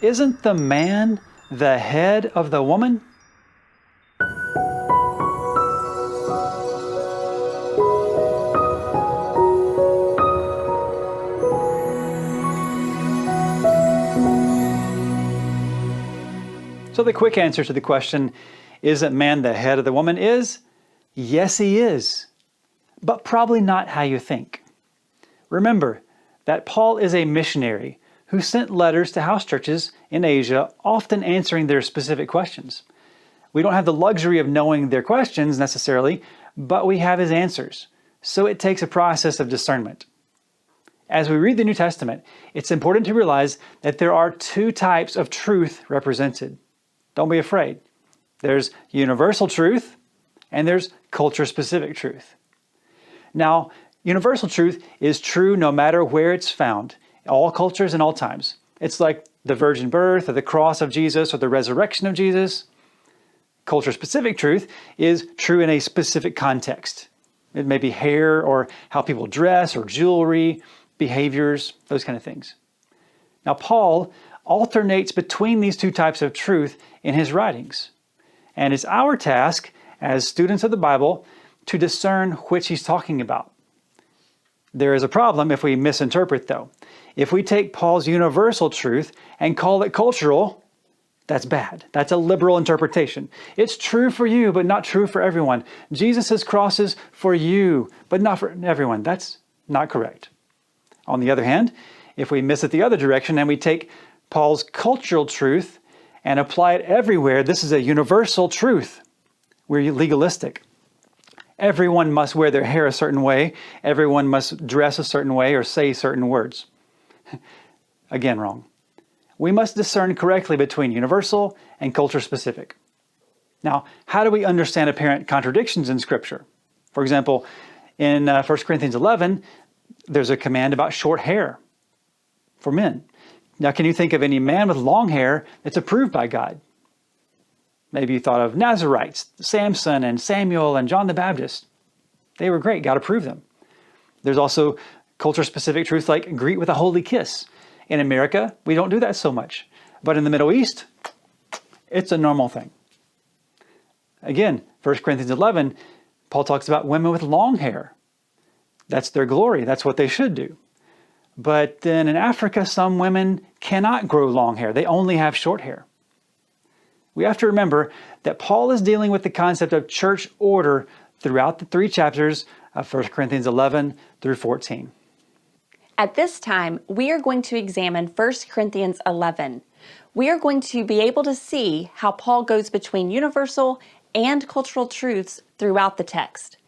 Isn't the man the head of the woman? So the quick answer to the question, isn't man the head of the woman, is yes, he is, but probably not how you think. Remember that Paul is a missionary who sent letters to house churches in Asia, often answering their specific questions. We don't have the luxury of knowing their questions necessarily, but we have his answers. So it takes a process of discernment. As we read the New Testament, it's important to realize that there are two types of truth represented. Don't be afraid. There's universal truth and there's culture-specific truth. Now, universal truth is true no matter where it's found, all cultures and all times. It's like the virgin birth or the cross of Jesus or the resurrection of Jesus. Culture-specific truth is true in a specific context. It may be hair or how people dress or jewelry, behaviors, those kind of things. Now, Paul alternates between these two types of truth in his writings. And it's our task as students of the Bible to discern which he's talking about. There is a problem if we misinterpret, though. If we take Paul's universal truth and call it cultural, that's bad. That's a liberal interpretation. It's true for you, but not true for everyone. Jesus' cross is for you, but not for everyone. That's not correct. On the other hand, if we miss it the other direction and we take Paul's cultural truth and apply it everywhere, this is a universal truth. We're legalistic. Everyone must wear their hair a certain way. Everyone must dress a certain way or say certain words. Again, wrong. We must discern correctly between universal and culture-specific. Now, how do we understand apparent contradictions in Scripture? For example, in 1 Corinthians 11, there's a command about short hair for men. Now, can you think of any man with long hair that's approved by God? Maybe you thought of Nazarites, Samson and Samuel and John the Baptist. They were great. God approved them. There's also culture-specific truth like greet with a holy kiss. In America, we don't do that so much. But in the Middle East, it's a normal thing. Again, 1 Corinthians 11, Paul talks about women with long hair. That's their glory. That's what they should do. But then in Africa, some women cannot grow long hair. They only have short hair. We have to remember that Paul is dealing with the concept of church order throughout the 3 chapters of 1 Corinthians 11 through 14. At this time, we are going to examine 1 Corinthians 11. We are going to be able to see how Paul goes between universal and cultural truths throughout the text.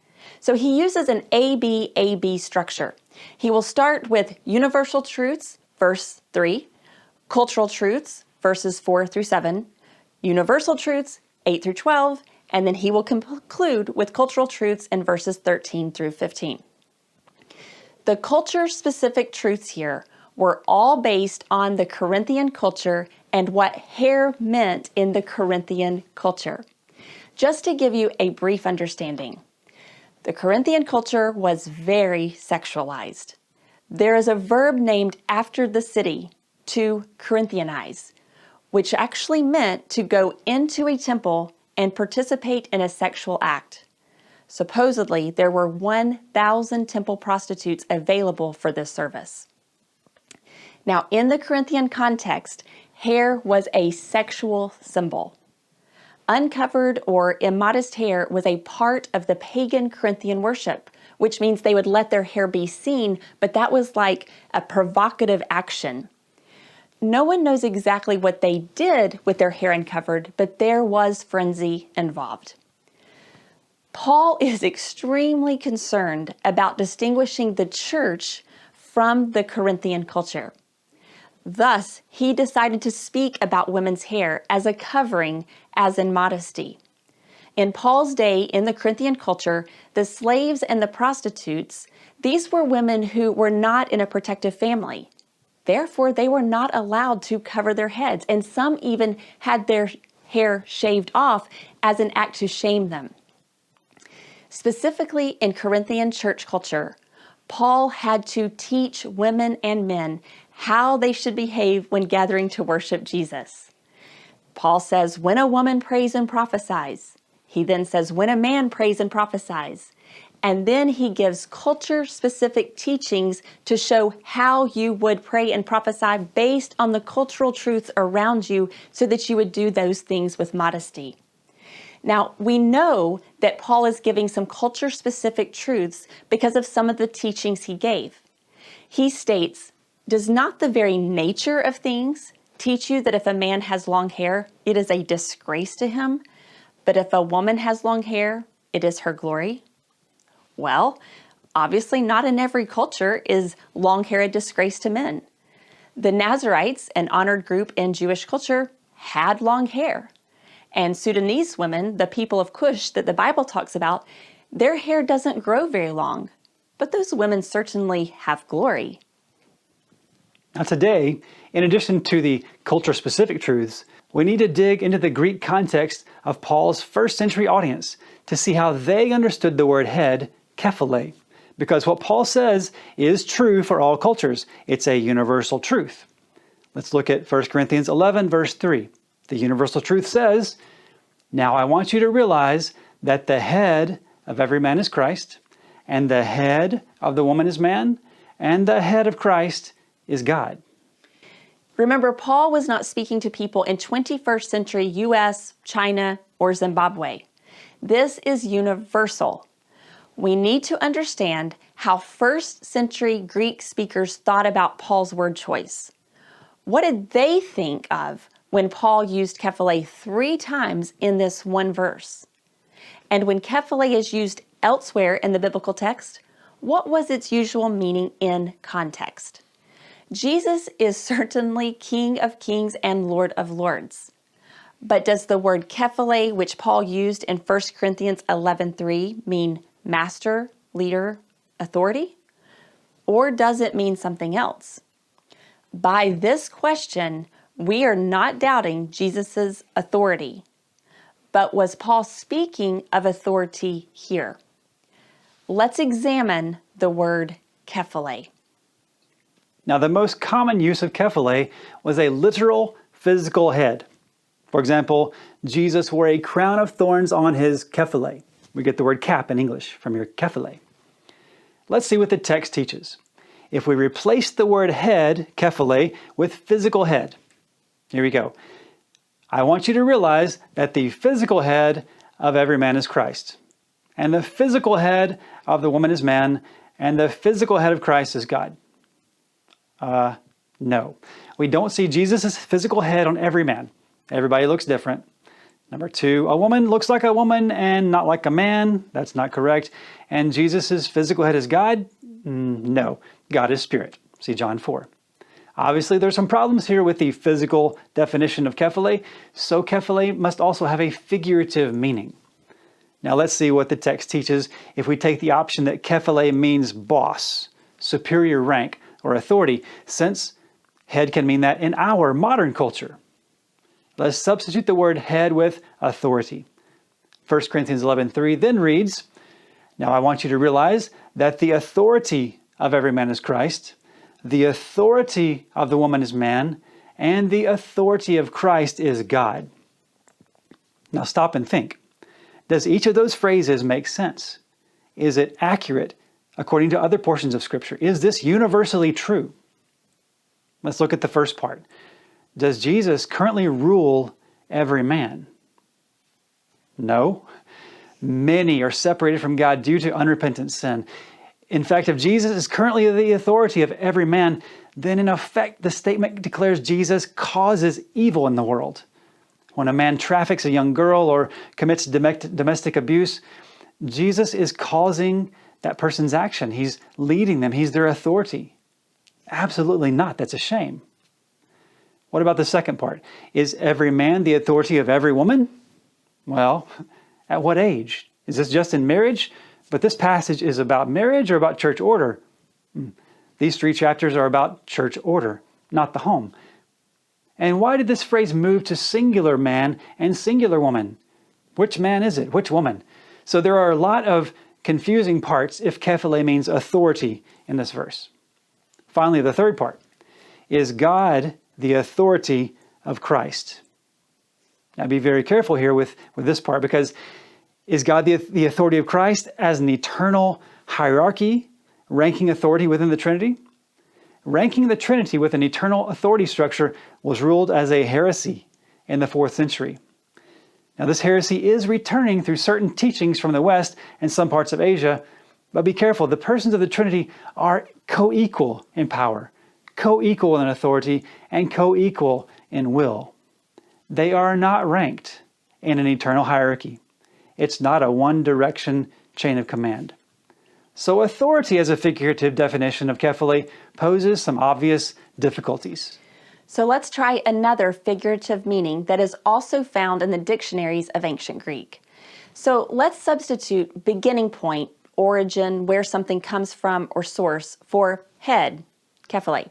So he uses an A-B structure. He will start with universal truths, verse 3, cultural truths, verses 4 through 7, universal truths, 8 through 12, and then he will conclude with cultural truths in verses 13 through 15. The culture-specific truths here were all based on the Corinthian culture and what hair meant in the Corinthian culture. Just to give you a brief understanding, the Corinthian culture was very sexualized. There is a verb named after the city, to Corinthianize, which actually meant to go into a temple and participate in a sexual act. Supposedly, there were 1,000 temple prostitutes available for this service. Now, in the Corinthian context, hair was a sexual symbol. Uncovered or immodest hair was a part of the pagan Corinthian worship, which means they would let their hair be seen, but that was like a provocative action. No one knows exactly what they did with their hair uncovered, but there was frenzy involved. Paul is extremely concerned about distinguishing the church from the Corinthian culture. Thus, he decided to speak about women's hair as a covering, as in modesty. In Paul's day, in the Corinthian culture, the slaves and the prostitutes, these were women who were not in a protective family. Therefore, they were not allowed to cover their heads, and some even had their hair shaved off as an act to shame them. Specifically in Corinthian church culture, Paul had to teach women and men how they should behave when gathering to worship Jesus. Paul says, when a woman prays and prophesies. He then says, when a man prays and prophesies. And then he gives culture-specific teachings to show how you would pray and prophesy based on the cultural truths around you so that you would do those things with modesty. Now, we know that Paul is giving some culture-specific truths because of some of the teachings he gave. He states, does not the very nature of things teach you that if a man has long hair, it is a disgrace to him, but if a woman has long hair, it is her glory? Well, obviously not in every culture is long hair a disgrace to men. The Nazarites, an honored group in Jewish culture, had long hair. And Sudanese women, the people of Cush that the Bible talks about, their hair doesn't grow very long, but those women certainly have glory. Now today, in addition to the culture-specific truths, we need to dig into the Greek context of Paul's first century audience to see how they understood the word head, kephale, because what Paul says is true for all cultures. It's a universal truth. Let's look at 1 Corinthians 11, verse 3. The universal truth says, now I want you to realize that the head of every man is Christ, and the head of the woman is man, and the head of Christ is God. Remember, Paul was not speaking to people in 21st century US, China, or Zimbabwe. This is universal. We need to understand how first century Greek speakers thought about Paul's word choice. What did they think of when Paul used kephale 3 times in this one verse? And when kephale is used elsewhere in the biblical text, what was its usual meaning in context? Jesus is certainly King of Kings and Lord of Lords. But does the word kephale, which Paul used in 1 Corinthians 11:3, mean master, leader, authority? Or does it mean something else? By this question, we are not doubting Jesus' authority. But was Paul speaking of authority here? Let's examine the word kephale. Now, the most common use of kephale was a literal physical head. For example, Jesus wore a crown of thorns on his kephale. We get the word cap in English from your kephale. Let's see what the text teaches. If we replace the word head, kephale, with physical head, here we go. I want you to realize that the physical head of every man is Christ, and the physical head of the woman is man, and the physical head of Christ is God. No. We don't see Jesus' physical head on every man. Everybody looks different. Number 2, a woman looks like a woman and not like a man. That's not correct. And Jesus' physical head is God? No. God is spirit. See John 4. Obviously, there's some problems here with the physical definition of kephale, so kephale must also have a figurative meaning. Now let's see what the text teaches if we take the option that kephale means boss, superior rank, or authority, since head can mean that in our modern culture. Let's substitute the word head with authority. 1 Corinthians 11:3 then reads, now I want you to realize that the authority of every man is Christ, the authority of the woman is man, and the authority of Christ is God. Now stop and think. Does each of those phrases make sense? Is it accurate according to other portions of Scripture? Is this universally true? Let's look at the first part. Does Jesus currently rule every man? No. Many are separated from God due to unrepentant sin. In fact, if Jesus is currently the authority of every man, then in effect the statement declares Jesus causes evil in the world. When a man traffics a young girl or commits domestic abuse, Jesus is causing that person's action. He's leading them. He's their authority. Absolutely not. That's a shame. What about the second part? Is every man the authority of every woman? Well, at what age? Is this just in marriage? But this passage is about marriage or about church order? These 3 chapters are about church order, not the home. And why did this phrase move to singular man and singular woman? Which man is it? Which woman? So there are a lot of confusing parts if kephale means authority in this verse. Finally, the third part. Is God the authority of Christ? Now be very careful here with this part, because is God the authority of Christ as an eternal hierarchy, ranking authority within the Trinity? Ranking the Trinity with an eternal authority structure was ruled as a heresy in the 4th century. Now this heresy is returning through certain teachings from the West and some parts of Asia, but be careful, the persons of the Trinity are co-equal in power, co-equal in authority, and co-equal in will. They are not ranked in an eternal hierarchy. It's not a one-direction chain of command. So authority as a figurative definition of kephale poses some obvious difficulties. So let's try another figurative meaning that is also found in the dictionaries of ancient Greek. So let's substitute beginning point, origin, where something comes from, or source for head, kephale.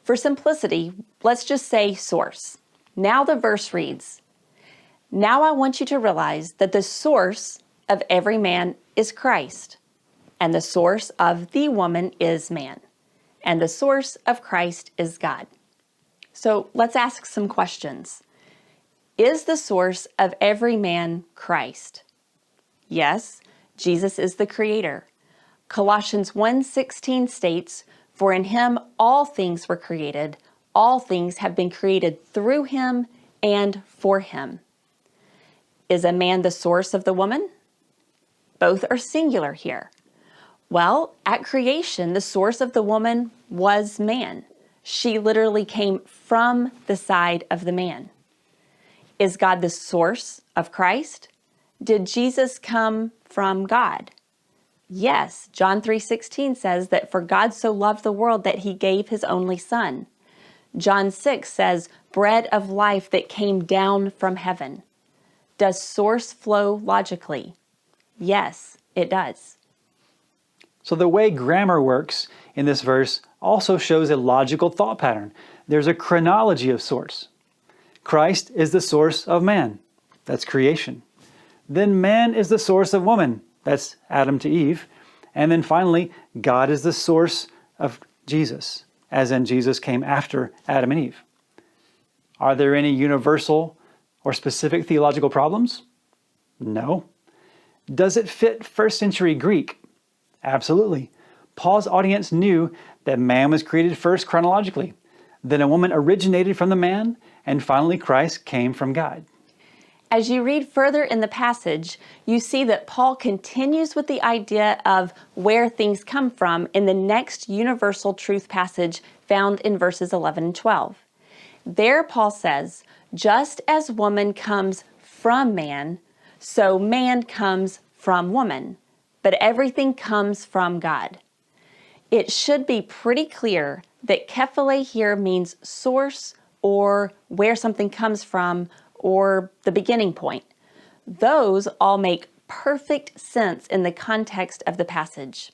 For simplicity, let's just say source. Now the verse reads, "Now I want you to realize that the source of every man is Christ, and the source of the woman is man, and the source of Christ is God." So let's ask some questions. Is the source of every man Christ? Yes, Jesus is the creator. Colossians 1:16 states, "For in him all things were created, all things have been created through him and for him." Is a man the source of the woman? Both are singular here. Well, at creation, the source of the woman was man. She literally came from the side of the man. Is God the source of Christ? Did Jesus come from God? Yes, John 3:16 says that for God so loved the world that he gave his only son. John 6 says, bread of life that came down from heaven. Does source flow logically? Yes, it does. So the way grammar works in this verse also shows a logical thought pattern. There's a chronology of source. Christ is the source of man. That's creation. Then man is the source of woman. That's Adam to Eve. And then finally, God is the source of Jesus, as in Jesus came after Adam and Eve. Are there any universal or specific theological problems? No. Does it fit first century Greek? Absolutely. Paul's audience knew that man was created first chronologically, then a woman originated from the man, and finally Christ came from God. As you read further in the passage, you see that Paul continues with the idea of where things come from in the next universal truth passage found in verses 11 and 12. There Paul says, just as woman comes from man, so man comes from woman, but everything comes from God. It should be pretty clear that kephale here means source or where something comes from or the beginning point. Those all make perfect sense in the context of the passage.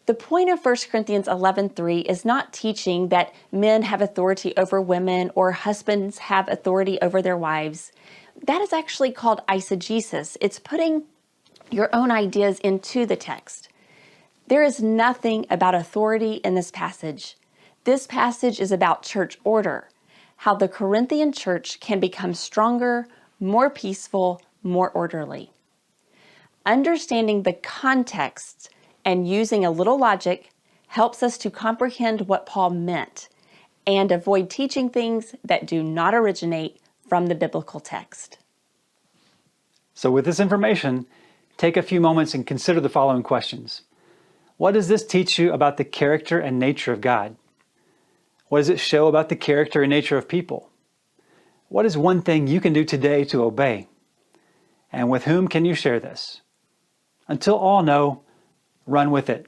The point of 1 Corinthians 11:3 is not teaching that men have authority over women or husbands have authority over their wives. That is actually called eisegesis. It's putting your own ideas into the text. There is nothing about authority in this passage. This passage is about church order, how the Corinthian church can become stronger, more peaceful, more orderly. Understanding the context and using a little logic helps us to comprehend what Paul meant and avoid teaching things that do not originate from the biblical text. So with this information, take a few moments and consider the following questions. What does this teach you about the character and nature of God? What does it show about the character and nature of people? What is one thing you can do today to obey? And with whom can you share this? Until all know, run with it.